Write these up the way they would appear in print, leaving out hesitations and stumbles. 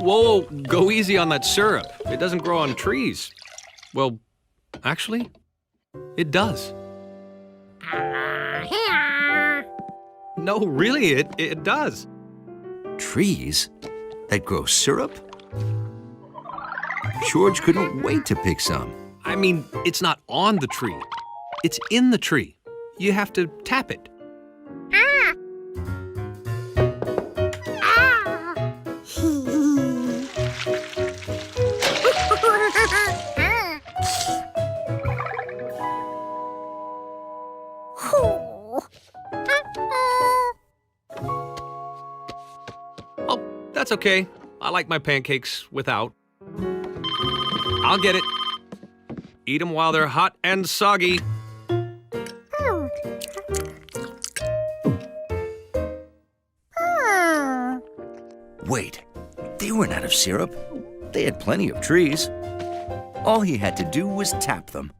Whoa, go easy on that syrup. It doesn't grow on trees. Well, actually, it does. No, really, it does. Trees that grow syrup? George couldn't wait to pick some. I mean, it's not on the tree. It's in the tree. You have to tap it. Oh, that's okay. I like my pancakes without. I'll get it. Eat them while they're hot and soggy. Wait, they weren't out of syrup. They had plenty of trees. All he had to do was tap them.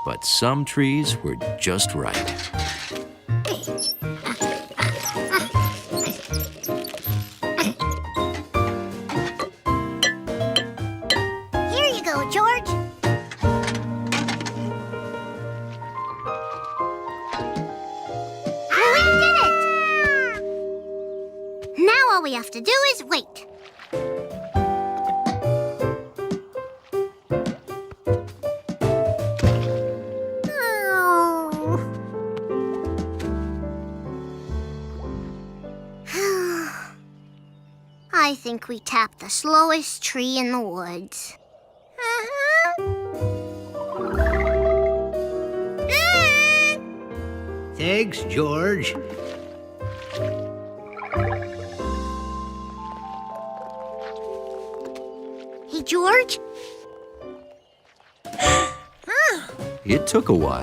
But some trees were just right. Here you go, George. We did it! Now all we have to do is wait. I think we tapped the slowest tree in the woods. Thanks, George. Hey, George? It took a while.